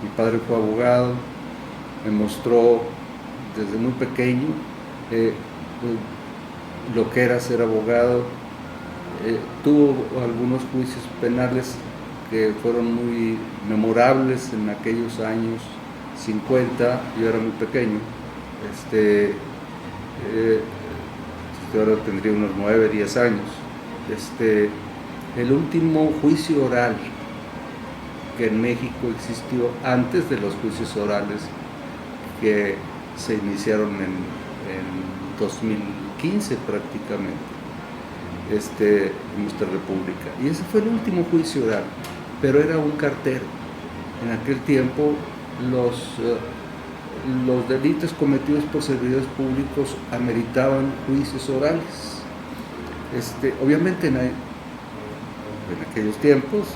Mi padre fue abogado, me mostró desde muy pequeño lo que era ser abogado. Tuvo algunos juicios penales que fueron muy memorables en aquellos años 50. Yo era muy pequeño. Ahora tendría unos 9, 10 años. El último juicio oral que en México existió antes de los juicios orales que se iniciaron en 2015 prácticamente, en nuestra república. Y ese fue el último juicio oral, pero era un cartero. En aquel tiempo los delitos cometidos por servidores públicos ameritaban juicios orales. Obviamente en aquellos tiempos,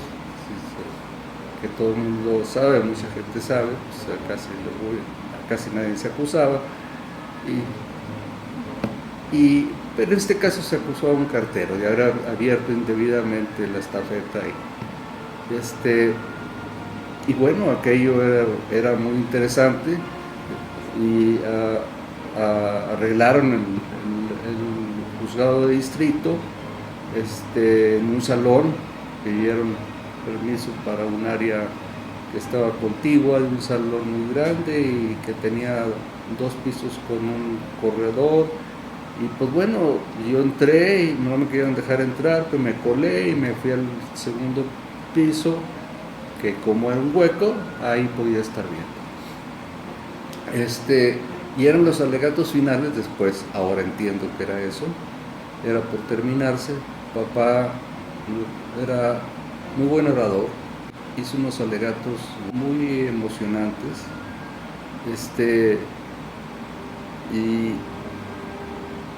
que todo el mundo sabe, mucha gente sabe, pues casi nadie se acusaba, pero en este caso se acusó a un cartero de haber abierto indebidamente la estafeta ahí. Y bueno, aquello era muy interesante, y arreglaron el juzgado de distrito en un salón, pidieron permiso para un área que estaba contigua, de un salón muy grande y que tenía 2 pisos con un corredor. Y pues bueno, yo entré y no me querían dejar entrar, pues me colé y me fui al segundo piso, que como era un hueco, ahí podía estar bien. Y eran los alegatos finales después, ahora entiendo que era eso, era por terminarse. Papá era muy buen orador, hizo unos alegatos muy emocionantes, y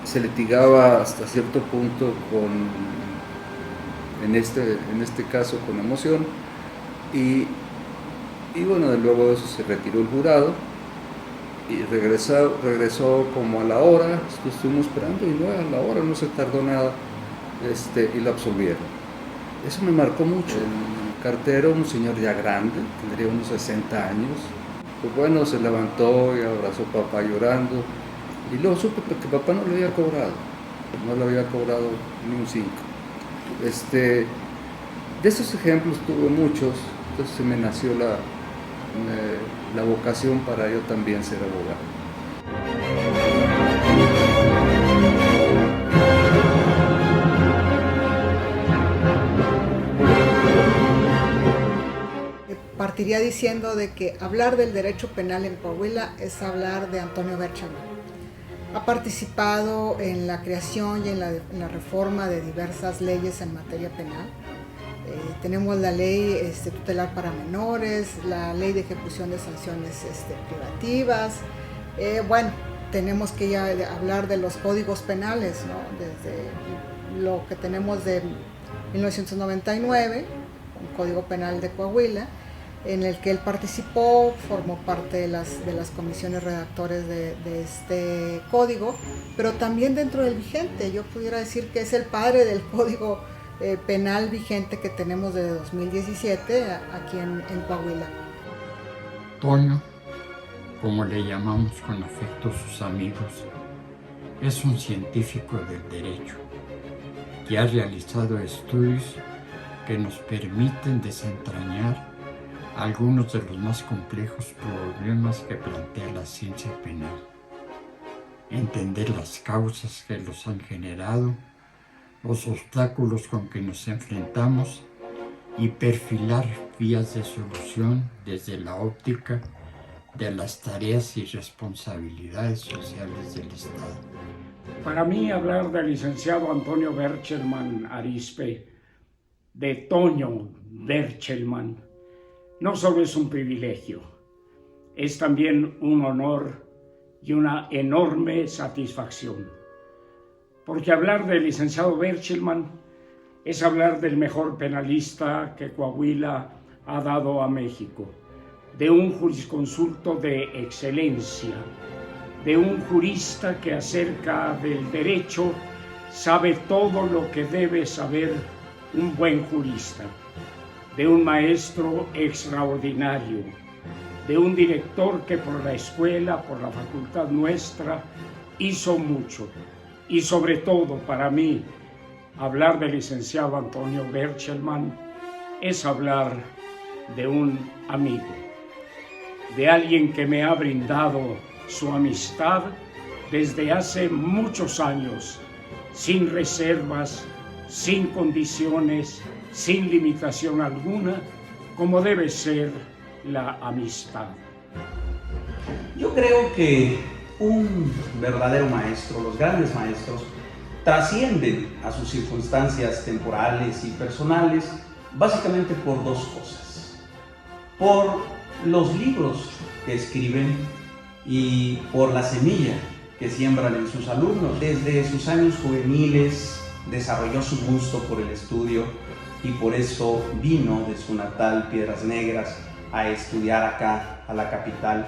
se litigaba hasta cierto punto en este caso con emoción, y bueno, luego de eso se retiró el jurado y regresó como a la hora. Estuvimos esperando y no, a la hora no se tardó nada, y lo absolvieron. Eso me marcó mucho. El cartero, un señor ya grande, tendría unos 60 años, pues bueno, se levantó y abrazó a papá llorando, y luego supe que papá no le había cobrado ni un 5. De esos ejemplos tuve muchos, entonces se me nació la vocación para yo también ser abogado. Partiría diciendo de que hablar del derecho penal en Coahuila es hablar de Antonio Berchelmann. Ha participado en la creación y en la reforma de diversas leyes en materia penal. Tenemos la ley tutelar para menores, la ley de ejecución de sanciones privativas. Bueno, tenemos que ya hablar de los códigos penales, ¿no? Desde lo que tenemos de 1999, un código penal de Coahuila, en el que él participó, formó parte de las comisiones redactores de este código, pero también dentro del vigente. Yo pudiera decir que es el padre del código penal vigente que tenemos desde 2017 aquí en Coahuila. Toño, como le llamamos con afecto sus amigos, es un científico del derecho que ha realizado estudios que nos permiten desentrañar algunos de los más complejos problemas que plantea la ciencia penal, entender las causas que los han generado, los obstáculos con que nos enfrentamos y perfilar vías de solución desde la óptica de las tareas y responsabilidades sociales del Estado. Para mí, hablar del licenciado Antonio Berchelmann Arizpe, de Toño Berchelmann, no solo es un privilegio, es también un honor y una enorme satisfacción. Porque hablar del licenciado Berchelmann es hablar del mejor penalista que Coahuila ha dado a México, de un jurisconsulto de excelencia, de un jurista que acerca del derecho sabe todo lo que debe saber un buen jurista, de un maestro extraordinario, de un director que por la escuela, por la facultad nuestra, hizo mucho. Y sobre todo para mí, hablar del licenciado Antonio Berchelmann es hablar de un amigo, de alguien que me ha brindado su amistad desde hace muchos años, sin reservas, sin condiciones, sin limitación alguna, como debe ser la amistad. Yo creo que un verdadero maestro, los grandes maestros, trascienden a sus circunstancias temporales y personales básicamente por dos cosas: por los libros que escriben y por la semilla que siembran en sus alumnos. Desde sus años juveniles desarrolló su gusto por el estudio y por eso vino de su natal Piedras Negras a estudiar acá a la capital,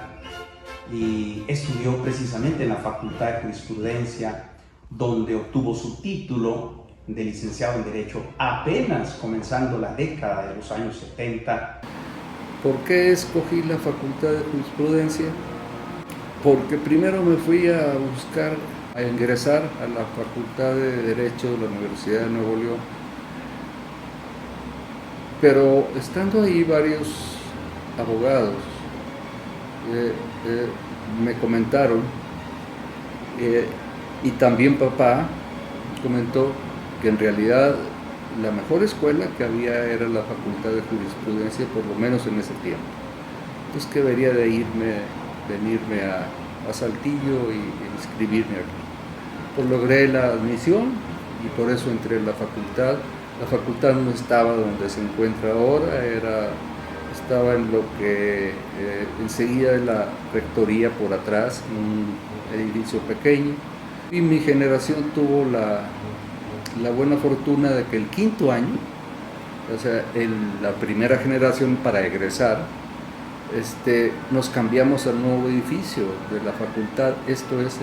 y estudió precisamente en la Facultad de Jurisprudencia, donde obtuvo su título de licenciado en Derecho apenas comenzando la década de los años 70. ¿Por qué escogí la Facultad de Jurisprudencia? Porque primero me fui a buscar, a ingresar a la Facultad de Derecho de la Universidad de Nuevo León. Pero estando ahí varios abogados me comentaron, y también papá comentó, que en realidad la mejor escuela que había era la Facultad de Jurisprudencia, por lo menos en ese tiempo. Entonces que debería de venirme a Saltillo y inscribirme aquí. Pues logré la admisión y por eso entré en la facultad. La facultad no estaba donde se encuentra ahora, estaba en lo que enseguida de la rectoría por atrás, un edificio pequeño. Y mi generación tuvo la buena fortuna de que el quinto año, o sea, la primera generación para egresar, nos cambiamos al nuevo edificio de la facultad. Esto es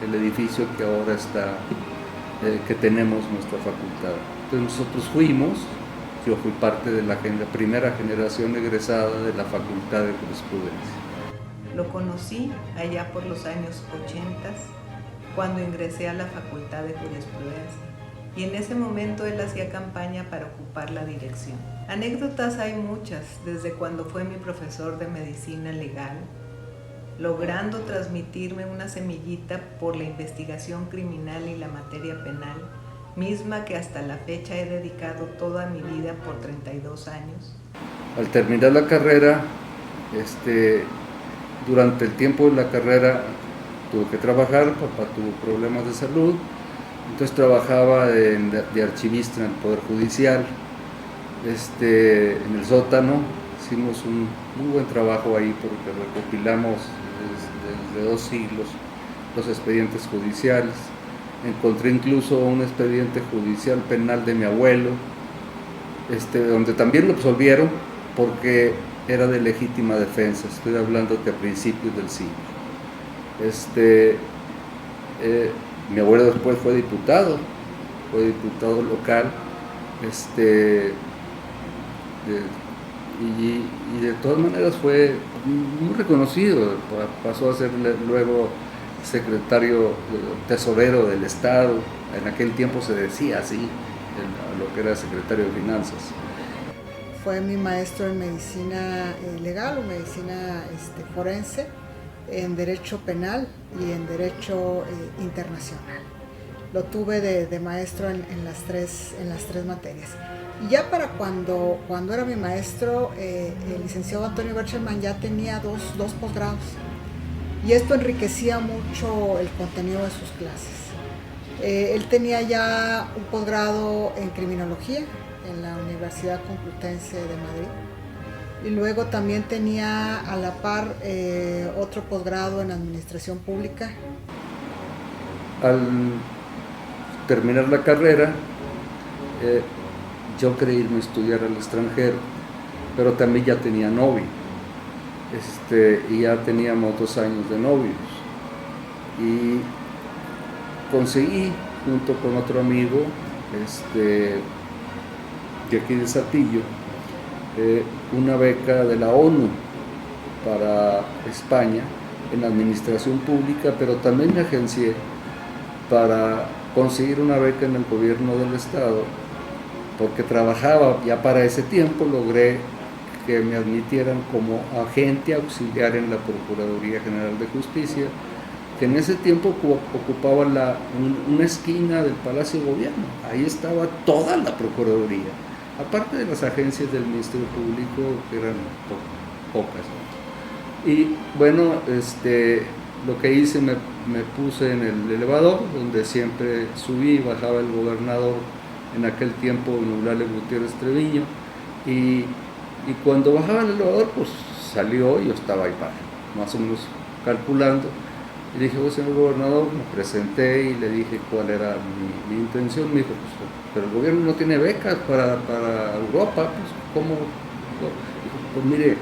el edificio que ahora está, que tenemos nuestra facultad. Entonces nosotros yo fui parte de la primera generación egresada de la Facultad de Jurisprudencia. Lo conocí allá por los años 80, cuando ingresé a la Facultad de Jurisprudencia, y en ese momento él hacía campaña para ocupar la dirección. Anécdotas hay muchas, desde cuando fue mi profesor de medicina legal, logrando transmitirme una semillita por la investigación criminal y la materia penal, misma que hasta la fecha he dedicado toda mi vida por 32 años. Al terminar la carrera, durante el tiempo de la carrera tuve que trabajar, papá tuvo problemas de salud, entonces trabajaba de archivista en el Poder Judicial, en el sótano. Hicimos un muy buen trabajo ahí porque recopilamos desde 2 siglos los expedientes judiciales. Encontré incluso un expediente judicial penal de mi abuelo, donde también lo absolvieron porque era de legítima defensa. Estoy hablando de a principios del siglo. Mi abuelo después fue diputado local, y de todas maneras fue muy reconocido. Pasó a ser luego secretario tesorero del Estado. En aquel tiempo se decía así, lo que era secretario de Finanzas. Fue mi maestro en medicina legal o medicina forense, en derecho penal y en derecho internacional. Lo tuve de maestro en las tres materias. Y ya para cuando era mi maestro, el licenciado Antonio Berchelmann ya tenía dos posgrados. Y esto enriquecía mucho el contenido de sus clases. Él tenía ya un posgrado en criminología en la Universidad Complutense de Madrid. Y luego también tenía a la par otro posgrado en administración pública. Al terminar la carrera, yo quería irme a estudiar al extranjero, pero también ya tenía novio. Y ya teníamos 2 años de novios. Y conseguí, junto con otro amigo, de aquí de Saltillo, una beca de la ONU para España en la administración pública, pero también me agencié para conseguir una beca en el gobierno del estado, porque trabajaba ya para ese tiempo. Logré que me admitieran como agente auxiliar en la Procuraduría General de Justicia, que en ese tiempo ocupaba una esquina del Palacio de Gobierno. Ahí estaba toda la Procuraduría, aparte de las agencias del Ministerio Público, que eran pocas, ¿no? Y bueno, lo que hice, me puse en el elevador, donde siempre subí y bajaba el gobernador, en aquel tiempo Eulálio Gutiérrez Treviño, y cuando bajaba el elevador, pues salió y yo estaba ahí más o menos calculando. Y dije, oh, señor gobernador, me presenté y le dije cuál era mi intención. Me dijo, pues, pero el gobierno no tiene becas para Europa, pues, ¿cómo? Dijo, pues mire,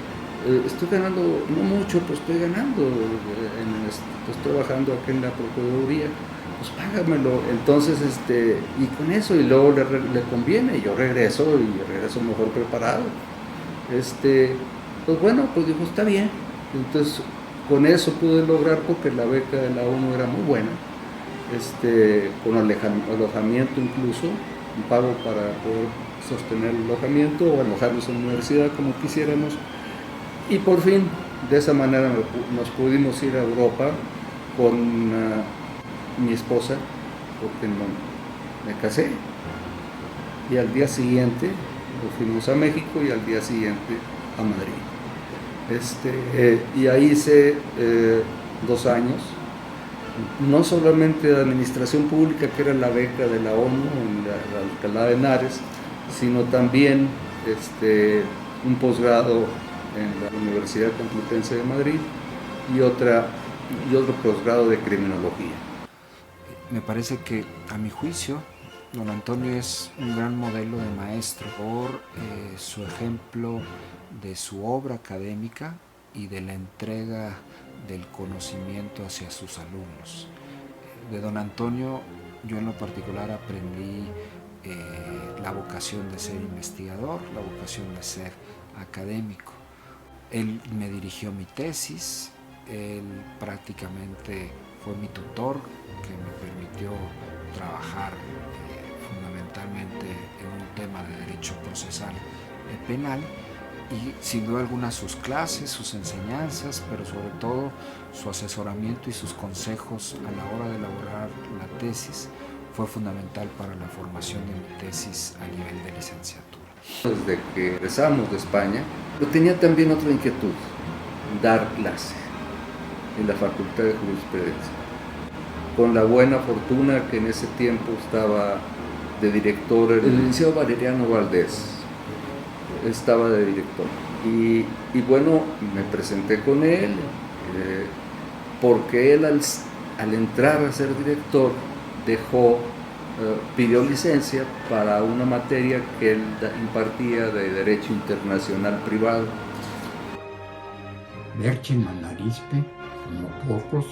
estoy ganando, no mucho, pues estoy ganando, pues, trabajando aquí en la Procuraduría, pues págamelo. Entonces, y con eso, y luego le conviene, y yo regreso mejor preparado. Pues bueno, pues dijo, está bien. Entonces, con eso pude lograr, porque la beca de la ONU era muy buena, con alojamiento incluso, un pago para poder sostener el alojamiento o alojarnos en la universidad como quisiéramos. Y por fin, de esa manera nos pudimos ir a Europa con mi esposa, porque me casé, y al día siguiente nos fuimos a México y al día siguiente a Madrid. Y ahí hice 2 años, no solamente de administración pública, que era la beca de la ONU en la Alcalá de Henares, sino también un posgrado en la Universidad Complutense de Madrid y otro posgrado de criminología. Me parece que, a mi juicio, don Antonio es un gran modelo de maestro por su ejemplo de su obra académica y de la entrega del conocimiento hacia sus alumnos. De don Antonio, yo en lo particular aprendí la vocación de ser investigador, la vocación de ser académico. Él me dirigió mi tesis, él prácticamente fue mi tutor, que me permitió trabajar fundamentalmente en un tema de derecho procesal penal, y sin duda alguna sus clases, sus enseñanzas, pero sobre todo su asesoramiento y sus consejos a la hora de elaborar la tesis fue fundamental para la formación de mi tesis a nivel de licenciatura. Desde que regresamos de España, yo tenía también otra inquietud: dar clase en la Facultad de Jurisprudencia, con la buena fortuna que en ese tiempo estaba de director el licenciado Valeriano Valdés, estaba de director, y bueno, me presenté con él, porque él al entrar a ser director pidió licencia para una materia que él impartía de Derecho Internacional Privado. Berchelman Arizpe, como pocos,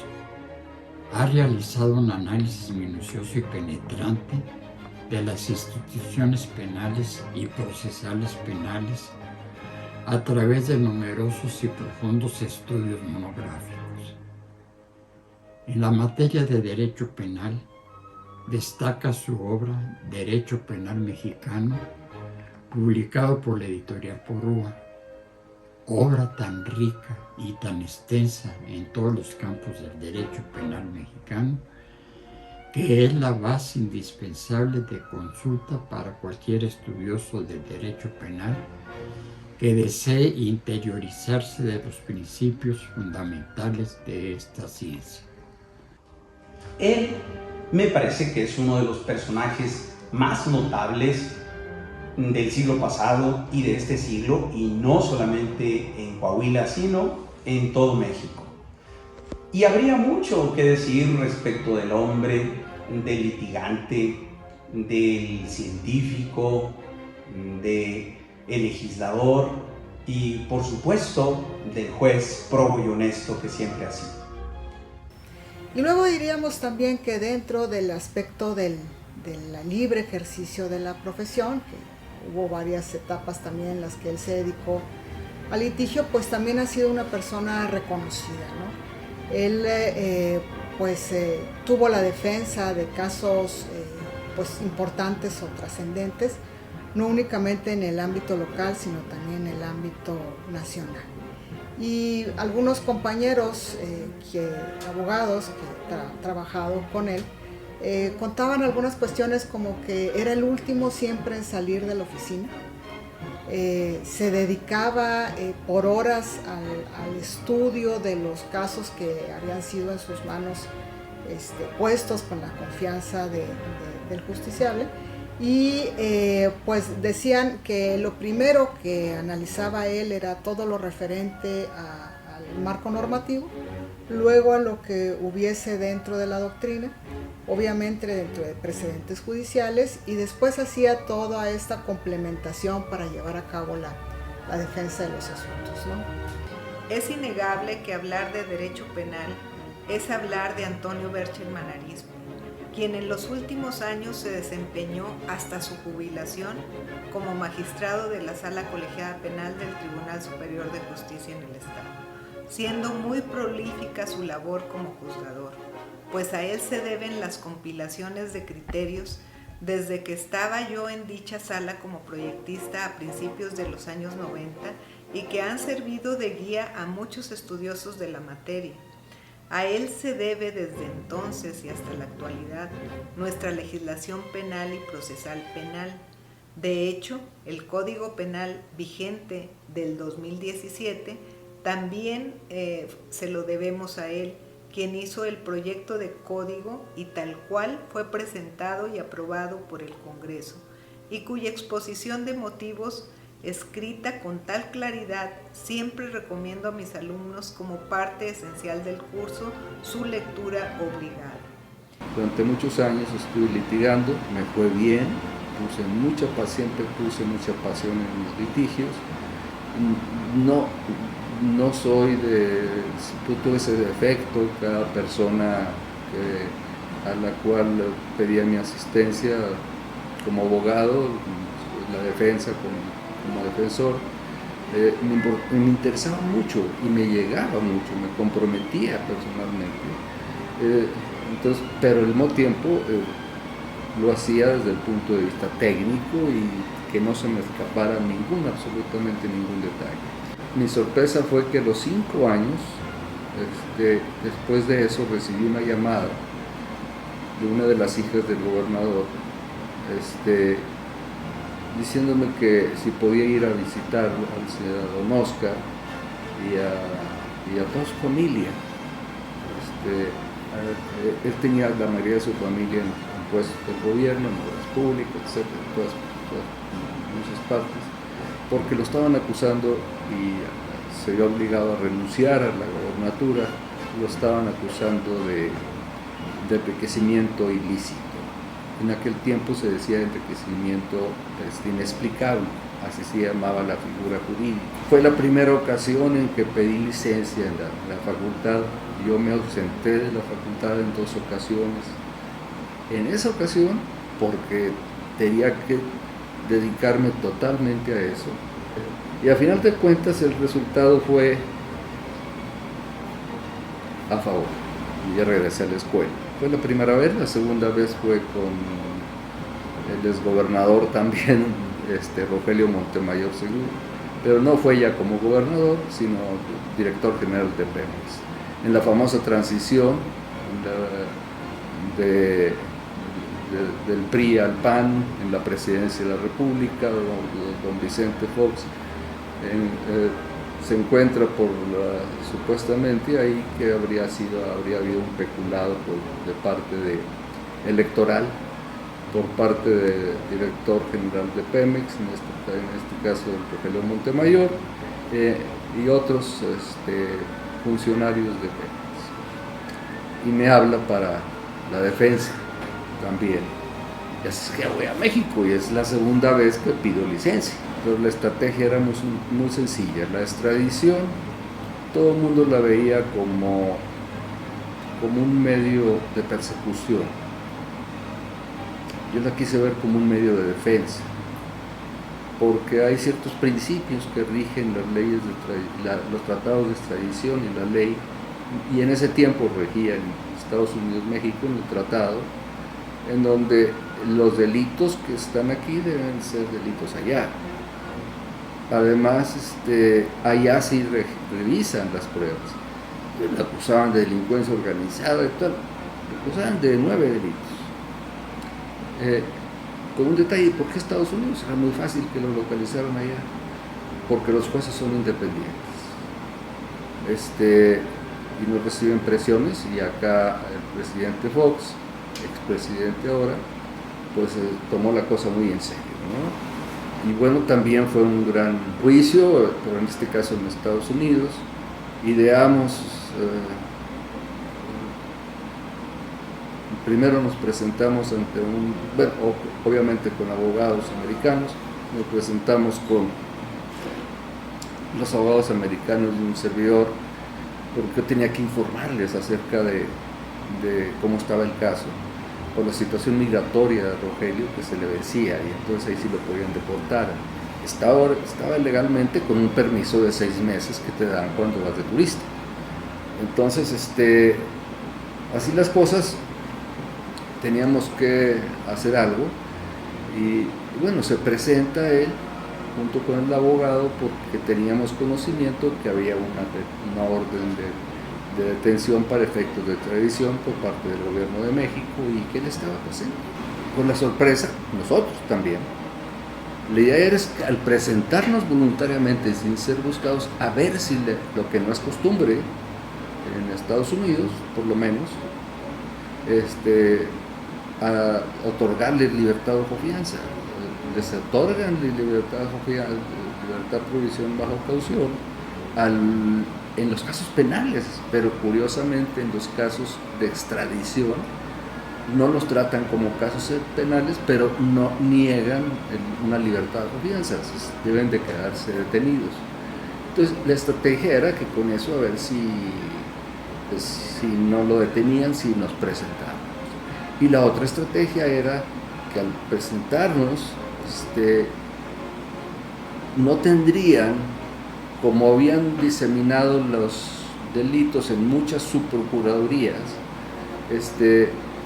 ha realizado un análisis minucioso y penetrante de las instituciones penales y procesales penales a través de numerosos y profundos estudios monográficos. En la materia de derecho penal, destaca su obra Derecho Penal Mexicano, publicado por la editorial Porrúa, obra tan rica y tan extensa en todos los campos del derecho penal mexicano, que es la base indispensable de consulta para cualquier estudioso del derecho penal que desee interiorizarse de los principios fundamentales de esta ciencia. Él me parece que es uno de los personajes más notables del siglo pasado y de este siglo, y no solamente en Coahuila, sino en todo México. Y habría mucho que decir respecto del hombre, del litigante, del científico, del legislador y, por supuesto, del juez probo y honesto que siempre ha sido. Y luego diríamos también que dentro del aspecto del libre ejercicio de la profesión, que hubo varias etapas también en las que él se dedicó al litigio, pues también ha sido una persona reconocida, ¿no? Él tuvo la defensa de casos pues importantes o trascendentes, no únicamente en el ámbito local, sino también en el ámbito nacional. Y algunos compañeros, abogados que han trabajado con él, contaban algunas cuestiones como que era el último siempre en salir de la oficina. Se dedicaba por horas al estudio de los casos que habían sido en sus manos puestos con la confianza del justiciable, y pues decían que lo primero que analizaba él era todo lo referente al marco normativo, luego a lo que hubiese dentro de la doctrina, obviamente dentro de precedentes judiciales, y después hacía toda esta complementación para llevar a cabo la defensa de los asuntos, ¿no? Es innegable que hablar de derecho penal es hablar de Antonio Berchelmann Arizpe, quien en los últimos años se desempeñó hasta su jubilación como magistrado de la Sala Colegiada Penal del Tribunal Superior de Justicia en el Estado, siendo muy prolífica su labor como juzgador, pues a él se deben las compilaciones de criterios desde que estaba yo en dicha sala como proyectista a principios de los años 90 y que han servido de guía a muchos estudiosos de la materia. A él se debe desde entonces y hasta la actualidad nuestra legislación penal y procesal penal. De hecho, el Código Penal vigente del 2017 también se lo debemos a él, quien hizo el proyecto de código y tal cual fue presentado y aprobado por el Congreso, y cuya exposición de motivos escrita con tal claridad, siempre recomiendo a mis alumnos como parte esencial del curso su lectura obligada. Durante muchos años estuve litigando, me fue bien, puse mucha pasión en mis litigios. No soy tuve ese defecto, cada persona a la cual pedía mi asistencia como abogado, la defensa como defensor, me interesaba mucho y me llegaba mucho, me comprometía personalmente, pero al mismo tiempo lo hacía desde el punto de vista técnico y que no se me escapara absolutamente ningún detalle. Mi sorpresa fue que a los 5 años, después de eso, recibí una llamada de una de las hijas del gobernador, diciéndome que si podía ir a visitarlo a don Oscar y a toda su familia. Él tenía la mayoría de su familia en puestos del gobierno, en obras públicas, etc., en muchas partes, porque lo estaban acusando y se vio obligado a renunciar a la gobernatura, lo estaban acusando de enriquecimiento ilícito. En aquel tiempo se decía enriquecimiento inexplicable, así se llamaba la figura jurídica. Fue la primera ocasión en que pedí licencia en la facultad. Yo me ausenté de la facultad en 2 ocasiones. En esa ocasión, porque tenía que dedicarme totalmente a eso. Y a final de cuentas el resultado fue a favor. Y ya regresé a la escuela. Fue la primera vez, la segunda vez fue con el exgobernador también, Rogelio Montemayor Seguro, pero no fue ya como gobernador, sino director general de Pemex. En la famosa transición del PRI al PAN, en la presidencia de la República, don Vicente Fox, se encuentra supuestamente ahí que habría habido un peculado de parte electoral por parte del director general de Pemex, en este caso el Rogelio Montemayor, y otros funcionarios de Pemex. Y me habla para la defensa también. Y así es que voy a México y es la segunda vez que pido licencia. Entonces la estrategia era muy sencilla. La extradición, todo el mundo la veía como un medio de persecución. Yo la quise ver como un medio de defensa. porque hay ciertos principios que rigen las leyes, los tratados de extradición y la ley, y en ese tiempo regía en Estados Unidos, México, en el tratado, en donde los delitos que están aquí deben ser delitos allá. Además, allá sí revisan las pruebas. Le acusaban de delincuencia organizada y tal, le acusaban de 9 delitos. Con un detalle, ¿por qué Estados Unidos? Era muy fácil que lo localizaran allá, porque los jueces son independientes. Y no reciben presiones, y acá el presidente Fox, expresidente ahora, pues tomó la cosa muy en serio, ¿no? Y bueno, también fue un gran juicio, pero en este caso en Estados Unidos. Ideamos, primero nos presentamos ante obviamente con abogados americanos, nos presentamos con los abogados americanos y un servidor, porque yo tenía que informarles acerca de cómo estaba el caso, por la situación migratoria de Rogelio, que se le vencía, y entonces ahí sí lo podían deportar. Estaba legalmente con un permiso de 6 meses que te dan cuando vas de turista. Entonces, así las cosas, teníamos que hacer algo, y bueno, se presenta él junto con el abogado, porque teníamos conocimiento que había una orden de detención para efectos de extradición por parte del gobierno de México, y que él estaba presente. Con la sorpresa, nosotros también. La idea era, al presentarnos voluntariamente sin ser buscados, a ver si lo que no es costumbre en Estados Unidos, por lo menos, a otorgarle libertad bajo fianza. Les otorgan libertad bajo fianza, libertad provisión bajo caución en los casos penales, pero curiosamente en los casos de extradición no los tratan como casos penales, pero no niegan una libertad bajo fianza, deben de quedarse detenidos. Entonces la estrategia era que con eso, a ver si no lo detenían, si nos presentábamos. Y la otra estrategia era que al presentarnos, no tendrían, como habían diseminado los delitos en muchas subprocuradurías,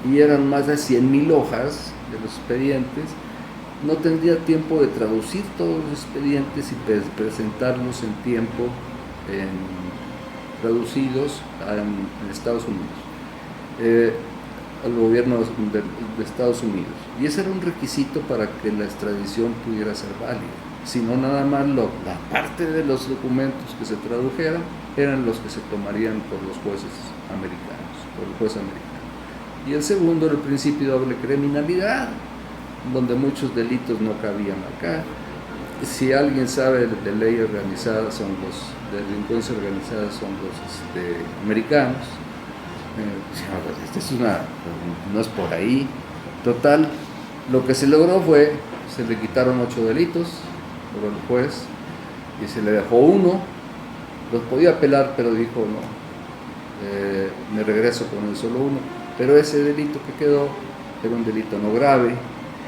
y eran más de 100,000 hojas de los expedientes, no tendría tiempo de traducir todos los expedientes y presentarlos en tiempo traducidos en Estados Unidos, al gobierno de Estados Unidos. Y ese era un requisito para que la extradición pudiera ser válida. Si no, nada más la parte de los documentos que se tradujeran eran los que se tomarían por los jueces americanos, por el juez americano. Y el segundo era el principio de doble criminalidad, donde muchos delitos no cabían acá. Si alguien sabe de ley organizada, de delincuencia organizada, son los americanos. No es por ahí. Total, lo que se logró fue, se le quitaron 8 delitos por el juez y se le dejó 1. Los podía apelar, pero dijo no, me regreso con el solo 1. Pero ese delito que quedó era un delito no grave,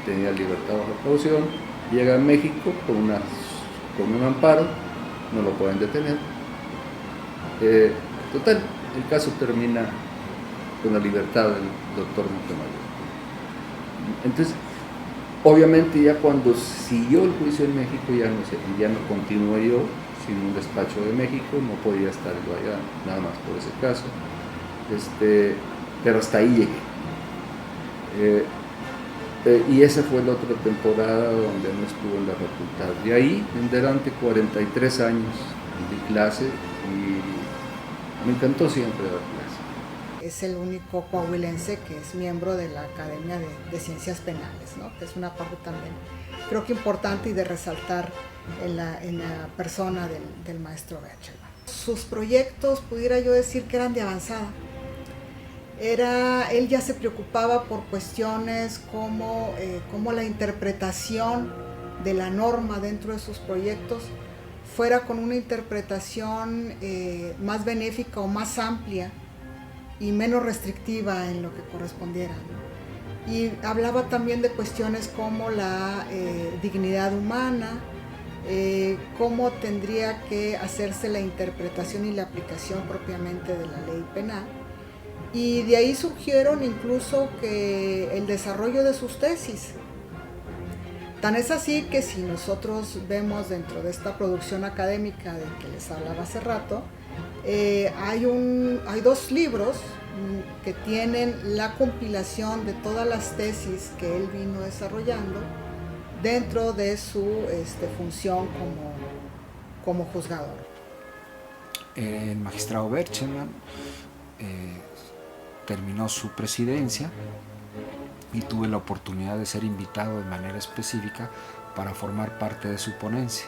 tenía libertad bajo caución, llega a México con un amparo, no lo pueden detener. Total, el caso termina con la libertad del doctor Montemayor. Entonces, obviamente ya cuando siguió el juicio en México, ya no continué yo sin un despacho de México, no podía estar yo allá, nada más por ese caso. Pero hasta ahí llegué. Y esa fue la otra temporada donde no estuve en la facultad. De ahí en adelante 43 años di clase y me encantó siempre dar clase. Es el único coahuilense que es miembro de la Academia de Ciencias Penales, ¿no? Que es una parte también, creo que importante y de resaltar en la persona del maestro Berchelmann. Sus proyectos, pudiera yo decir que eran de avanzada. Él ya se preocupaba por cuestiones como la interpretación de la norma dentro de sus proyectos fuera con una interpretación más benéfica o más amplia y menos restrictiva en lo que correspondiera, ¿no? Y hablaba también de cuestiones como la dignidad humana, cómo tendría que hacerse la interpretación y la aplicación propiamente de la ley penal. Y de ahí surgieron incluso que el desarrollo de sus tesis. Tan es así que si nosotros vemos dentro de esta producción académica de que les hablaba hace rato, hay 2 libros que tienen la compilación de todas las tesis que él vino desarrollando dentro de su función como juzgador. El magistrado Berchelmann terminó su presidencia y tuve la oportunidad de ser invitado de manera específica para formar parte de su ponencia.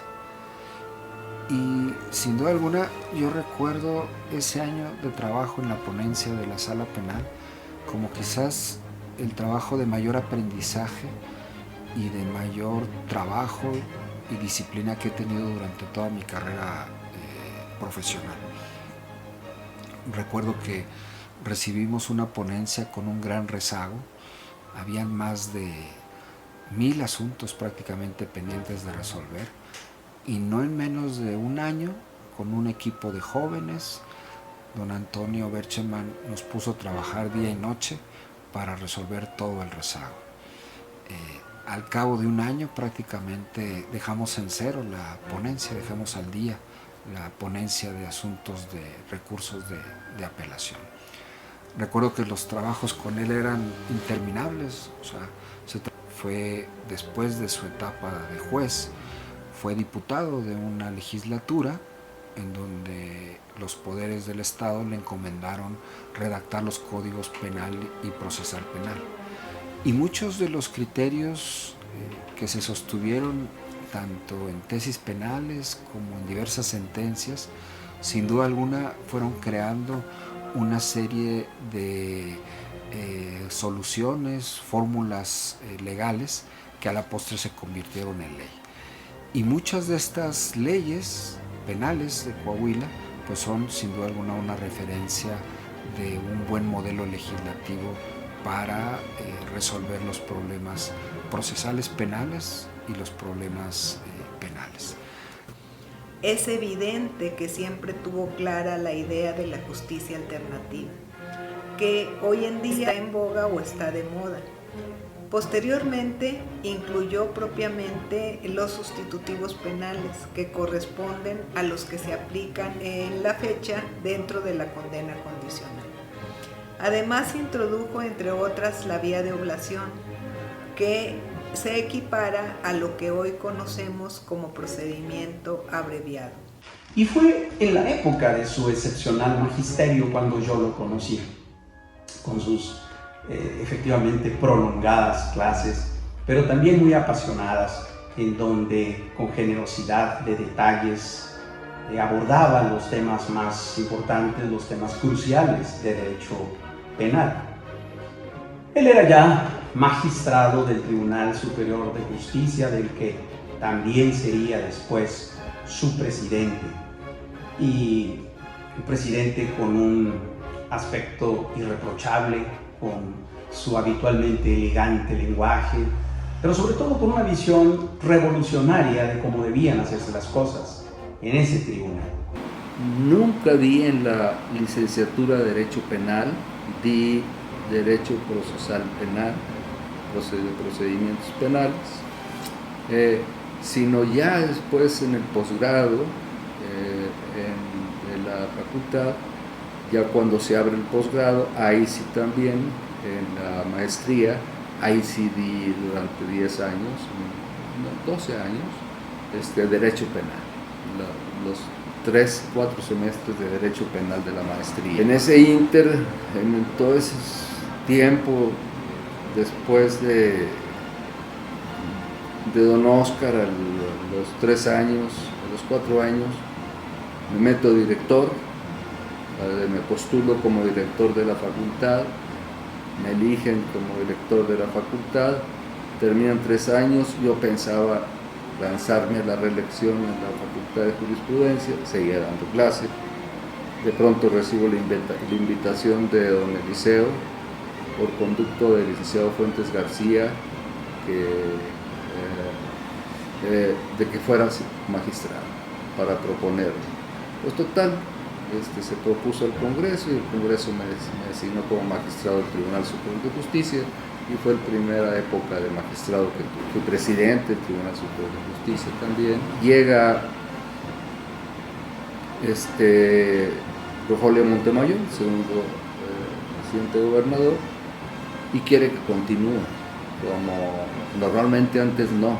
Y sin duda alguna yo recuerdo ese año de trabajo en la ponencia de la Sala Penal como quizás el trabajo de mayor aprendizaje y de mayor trabajo y disciplina que he tenido durante toda mi carrera profesional. Recuerdo que recibimos una ponencia con un gran rezago. Habían más de 1000 asuntos prácticamente pendientes de resolver, y no en menos de un año, con un equipo de jóvenes, don Antonio Berchelmann nos puso a trabajar día y noche para resolver todo el rezago. Al cabo de un año prácticamente dejamos en cero la ponencia, dejamos al día la ponencia de asuntos de recursos de apelación. Recuerdo que los trabajos con él eran interminables, o sea, fue después de su etapa de juez, fue diputado de una legislatura en donde los poderes del Estado le encomendaron redactar los códigos penal y procesal penal. Y muchos de los criterios que se sostuvieron tanto en tesis penales como en diversas sentencias, sin duda alguna fueron creando una serie de soluciones, fórmulas legales que a la postre se convirtieron en ley. Y muchas de estas leyes penales de Coahuila pues son sin duda alguna una referencia de un buen modelo legislativo para resolver los problemas procesales penales y los problemas penales. Es evidente que siempre tuvo clara la idea de la justicia alternativa, que hoy en día está en boga o está de moda. Posteriormente incluyó propiamente los sustitutivos penales, que corresponden a los que se aplican en la fecha dentro de la condena condicional. Además introdujo, entre otras, la vía de oblación, que se equipara a lo que hoy conocemos como procedimiento abreviado. Y fue en la época de su excepcional magisterio cuando yo lo conocí, con sus efectivamente prolongadas clases, pero también muy apasionadas, en donde con generosidad de detalles abordaba los temas más importantes, los temas cruciales de derecho penal. Él era ya magistrado del Tribunal Superior de Justicia, del que también sería después su presidente, y un presidente con un aspecto irreprochable, con su habitualmente elegante lenguaje, pero sobre todo con una visión revolucionaria de cómo debían hacerse las cosas en ese tribunal. Nunca di en la licenciatura de Derecho Penal, di Derecho Procesal Penal, procedimientos penales, sino ya después en el posgrado, en la facultad, ya cuando se abre el posgrado, ahí sí también, en la maestría, ahí sí di durante 10 años, 12 años, Derecho Penal, los 3-4 semestres de Derecho Penal de la maestría. En ese ínter, en todo ese tiempo, después de don Oscar, a los 3 años, a los 4 años, me meto director, me postulo como director de la facultad, me eligen como director de la facultad, terminan 3 años, yo pensaba lanzarme a la reelección en la Facultad de Jurisprudencia, seguía dando clase, de pronto recibo la invitación de don Eliseo, por conducto del licenciado Fuentes García, que de que fuera magistrado para proponerlo. Pues total, se propuso al Congreso y el Congreso me designó como magistrado del Tribunal Superior de Justicia y fue la primera época de magistrado que tuve. Fui presidente del Tribunal Superior de Justicia también. Llega Rogelio Montemayor, segundo presidente gobernador, y quiere que continúe, como normalmente antes no,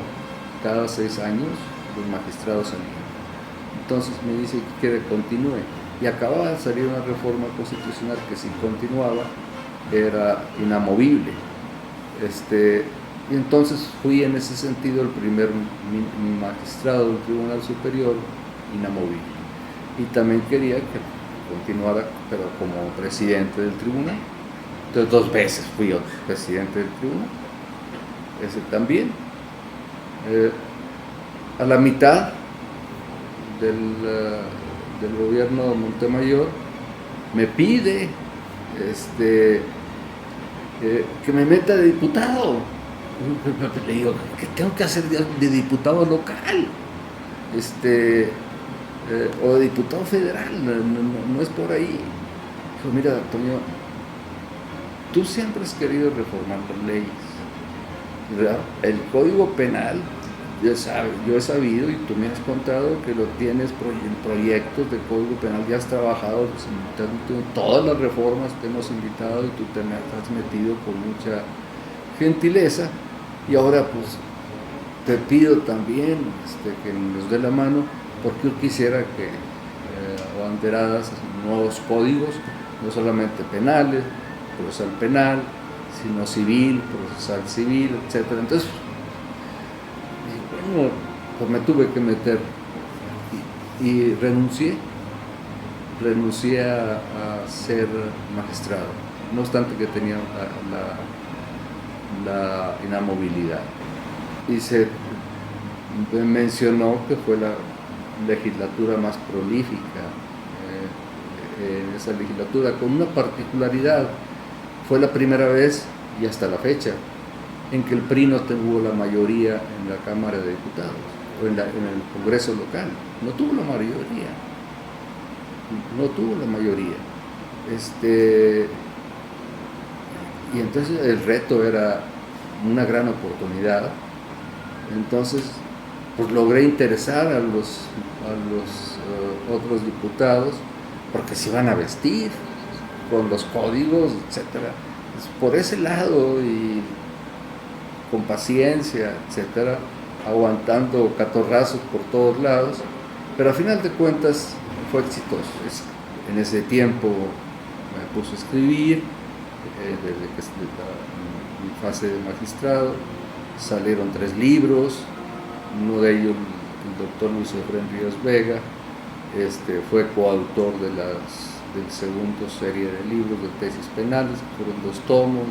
cada 6 años los magistrados se eligen. Entonces me dice que quiere que continúe, y acababa de salir una reforma constitucional que si continuaba era inamovible. Y entonces fui en ese sentido el primer magistrado del Tribunal Superior inamovible. Y también quería que continuara, pero como presidente del tribunal. Entonces 2 veces fui yo presidente del tribunal. Ese también. A la mitad del gobierno de Montemayor me pide que me meta de diputado. Le digo, ¿qué tengo que hacer de diputado local? O de diputado federal, no es por ahí. Dijo, mira, Antonio, tú siempre has querido reformar las leyes, ¿verdad? El Código Penal, yo he sabido y tú me has contado que lo tienes en proyectos de Código Penal, ya has trabajado en todas las reformas, te hemos invitado y tú te has metido con mucha gentileza, y ahora pues te pido también que nos dé la mano, porque yo quisiera que abanderadas nuevos códigos, no solamente penales, procesal penal, sino civil, procesal civil, etc. Entonces, bueno, pues me tuve que meter y renuncié a ser magistrado, no obstante que tenía la inamovilidad. Y se mencionó que fue la legislatura más prolífica en esa legislatura, con una particularidad: fue la primera vez y hasta la fecha en que el PRI no tuvo la mayoría en la Cámara de Diputados o en el Congreso local. No tuvo la mayoría. Y entonces el reto era una gran oportunidad. Entonces pues logré interesar a los otros diputados, porque se iban a vestir con los códigos, etcétera. Pues por ese lado, y con paciencia, etcétera, aguantando catorrazos por todos lados, pero a final de cuentas fue exitoso. En ese tiempo me puse a escribir, desde mi fase de magistrado, salieron 3 libros. Uno de ellos, el doctor Luis Efraín Ríos Vega, fue coautor del segundo serie de libros de tesis penales, que fueron 2 tomos,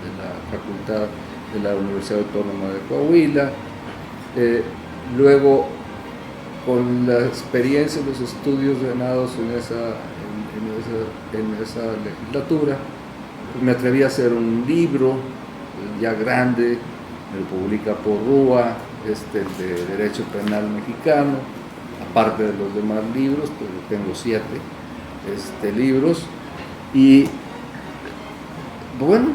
de la Facultad de la Universidad Autónoma de Coahuila. Luego, con la experiencia, los estudios ganados en esa legislatura, pues me atreví a hacer un libro ya grande, me lo publica por Rúa, de Derecho Penal Mexicano, aparte de los demás libros, pues tengo 7 libros, y bueno,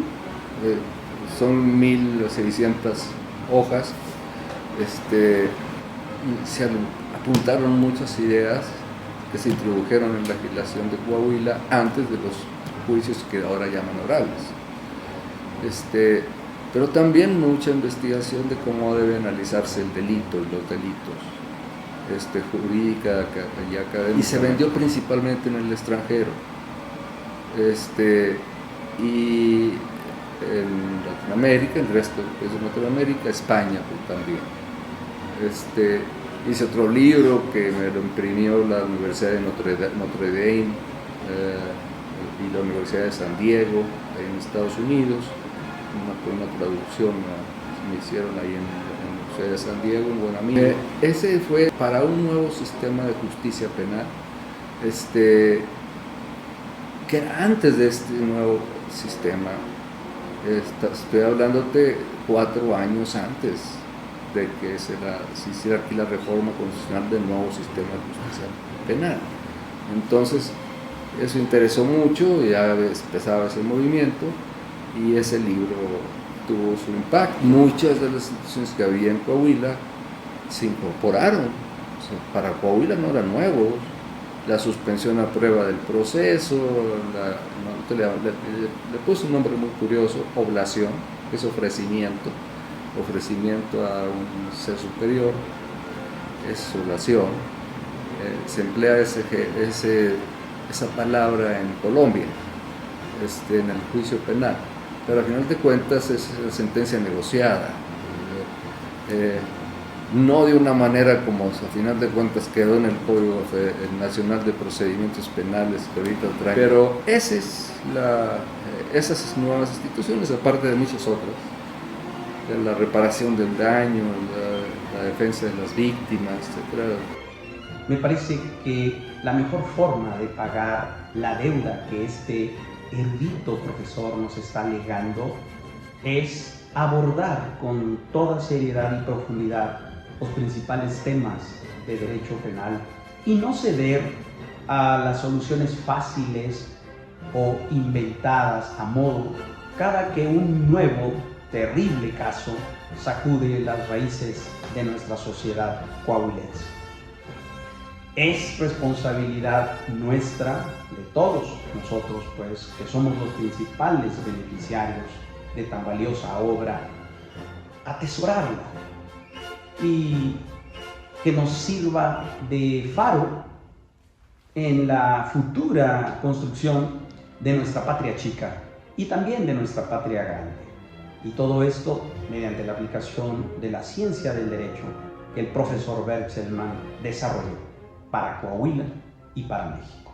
son 1600 hojas. Se apuntaron muchas ideas que se introdujeron en la legislación de Coahuila antes de los juicios que ahora llaman orales. Pero también mucha investigación de cómo debe analizarse el delito y los delitos, jurídica y académica. Y se vendió principalmente en el extranjero. Y en Latinoamérica, el resto de Latinoamérica, España pues, también. Hice otro libro que me lo imprimió la Universidad de Notre Dame y la Universidad de San Diego, ahí en Estados Unidos. Una traducción me hicieron ahí en la Universidad de San Diego, en Buenamina. Ese fue para un nuevo sistema de justicia penal, que era antes de este nuevo sistema. Estoy hablándote 4 años antes, de que se hiciera aquí la reforma constitucional del nuevo sistema de justicia penal. Entonces, eso interesó mucho, ya empezaba ese movimiento y ese libro tuvo su impacto. Muchas de las instituciones que había en Coahuila se incorporaron. O sea, para Coahuila no era nuevo. La suspensión a prueba del proceso, le puse un nombre muy curioso, oblación, que es ofrecimiento a un ser superior, es oblación. Se emplea esa palabra en Colombia, en el juicio penal, pero al final de cuentas es una sentencia negociada, no de una manera como a final de cuentas quedó en el Código Nacional de Procedimientos Penales que ahorita trae, pero esas nuevas instituciones, aparte de muchas otras, de la reparación del daño, la defensa de las víctimas, etc. Me parece que la mejor forma de pagar la deuda que este erudito profesor nos está legando es abordar con toda seriedad y profundidad los principales temas de derecho penal y no ceder a las soluciones fáciles o inventadas a modo cada que un nuevo terrible caso sacude las raíces de nuestra sociedad coahuilense. Es responsabilidad nuestra, de todos nosotros, pues, que somos los principales beneficiarios de tan valiosa obra, atesorarla y que nos sirva de faro en la futura construcción de nuestra patria chica y también de nuestra patria grande. Y todo esto mediante la aplicación de la ciencia del derecho que el profesor Berchelmann desarrolló para Coahuila y para México.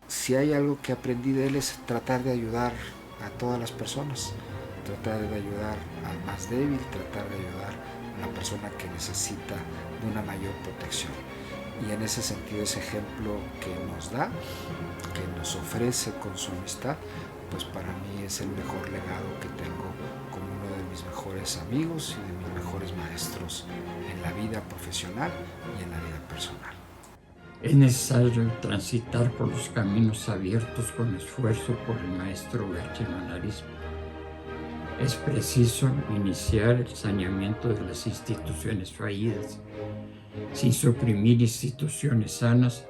Si hay algo que aprendí de él es tratar de ayudar a todas las personas, tratar de ayudar al más débil, tratar de ayudar a la persona que necesita de una mayor protección. Y en ese sentido, ese ejemplo que nos da, que nos ofrece con su amistad, pues para mí es el mejor legado que tengo como uno de mis mejores amigos y de mis mejores maestros en la vida profesional y en la vida personal. Es necesario transitar por los caminos abiertos con esfuerzo por el maestro Berchelmann Arizpe. Es preciso iniciar el saneamiento de las instituciones fallidas, sin suprimir instituciones sanas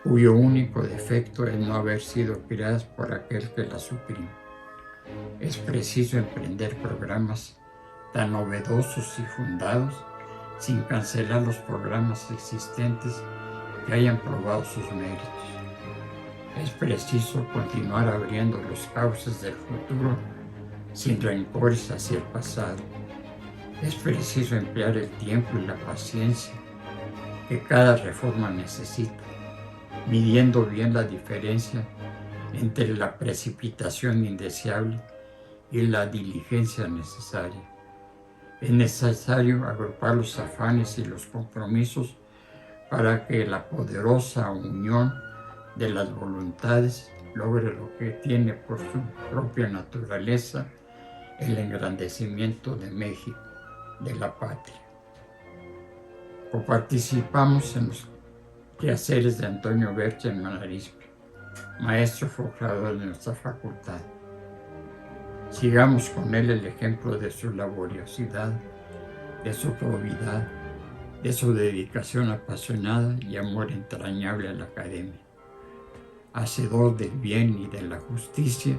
cuyo único defecto es no haber sido creadas por aquel que las suprime. Es preciso emprender programas tan novedosos y fundados sin cancelar los programas existentes que hayan probado sus méritos. Es preciso continuar abriendo los cauces del futuro sin rencores hacia el pasado. Es preciso emplear el tiempo y la paciencia que cada reforma necesita, midiendo bien la diferencia entre la precipitación indeseable y la diligencia necesaria. Es necesario agrupar los afanes y los compromisos para que la poderosa unión de las voluntades logre lo que tiene por su propia naturaleza el engrandecimiento de México, de la patria. Coparticipamos en los quehaceres de Antonio Berchelmann Arizpe, maestro forjador de nuestra facultad. Sigamos con él el ejemplo de su laboriosidad, de su probidad, de su dedicación apasionada y amor entrañable a la academia. Hacedor del bien y de la justicia,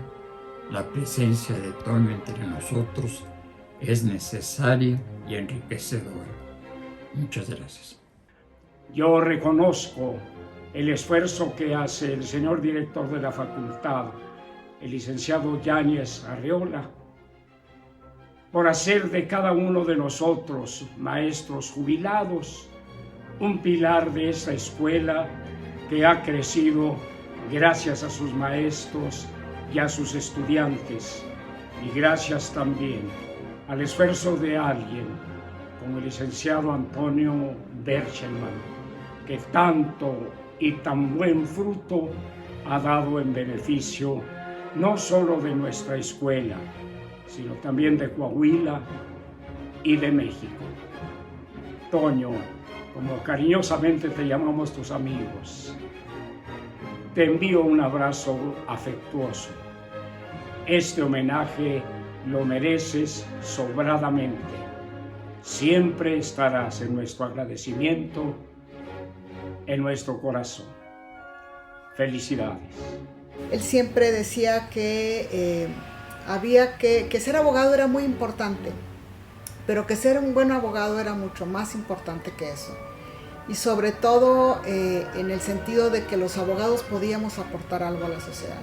la presencia de Toño entre nosotros es necesaria y enriquecedora. Muchas gracias. Yo reconozco el esfuerzo que hace el señor director de la facultad, el licenciado Yáñez Arreola, por hacer de cada uno de nosotros, maestros jubilados, un pilar de esta escuela que ha crecido gracias a sus maestros y a sus estudiantes, y gracias también al esfuerzo de alguien como el licenciado Antonio Berchelmann, que tanto y tan buen fruto ha dado en beneficio no solo de nuestra escuela, sino también de Coahuila y de México. Toño, como cariñosamente te llamamos tus amigos, te envío un abrazo afectuoso. Este homenaje lo mereces sobradamente. Siempre estarás en nuestro agradecimiento, en nuestro corazón. Felicidades. Él siempre decía que había que ser abogado era muy importante, pero que ser un buen abogado era mucho más importante que eso. Y sobre todo en el sentido de que los abogados podíamos aportar algo a la sociedad.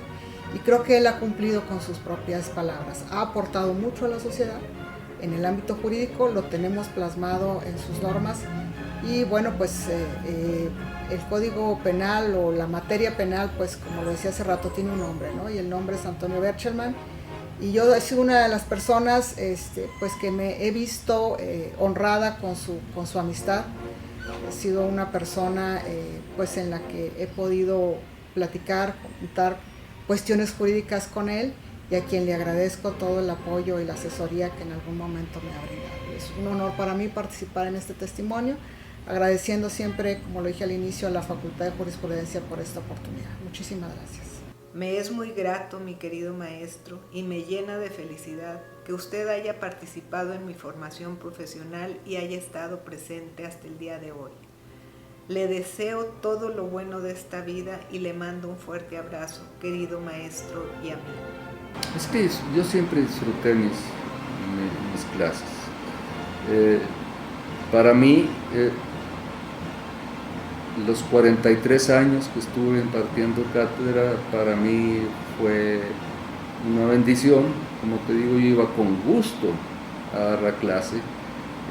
Y creo que él ha cumplido con sus propias palabras. Ha aportado mucho a la sociedad. En el ámbito jurídico lo tenemos plasmado en sus normas. Y bueno, pues el Código Penal o la materia penal, pues como lo decía hace rato, tiene un nombre, ¿no? Y el nombre es Antonio Berchelmann. Y yo he sido una de las personas pues que me he visto honrada con su amistad. He sido una persona pues en la que he podido platicar, comentar cuestiones jurídicas con él, y a quien le agradezco todo el apoyo y la asesoría que en algún momento me ha brindado. Es un honor para mí participar en este testimonio, agradeciendo siempre, como lo dije al inicio, a la Facultad de Jurisprudencia por esta oportunidad. Muchísimas gracias. Me es muy grato, mi querido maestro, y me llena de felicidad que usted haya participado en mi formación profesional y haya estado presente hasta el día de hoy. Le deseo todo lo bueno de esta vida y le mando un fuerte abrazo, querido maestro y amigo. Es que yo siempre disfruté mis clases. Para mí, los 43 años que estuve impartiendo cátedra, para mí fue una bendición. Como te digo, yo iba con gusto a dar la clase.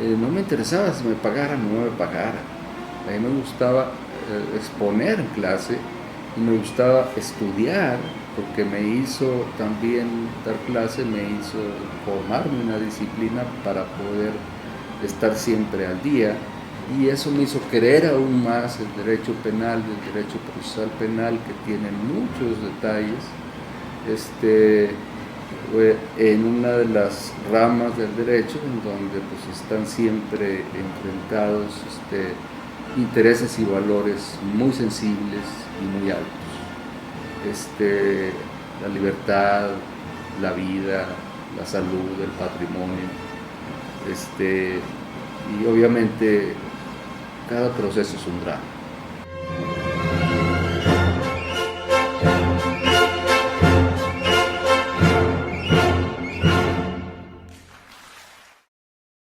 No me interesaba si me pagaran o no me pagaran. A mí me gustaba exponer en clase y me gustaba estudiar, porque me hizo también dar clase, me hizo formarme una disciplina para poder estar siempre al día, y eso me hizo querer aún más el derecho penal, el derecho procesal penal, que tiene muchos detalles, en una de las ramas del derecho en donde pues están siempre enfrentados intereses y valores muy sensibles y muy altos. La libertad, la vida, la salud, el patrimonio, y obviamente cada proceso es un drama.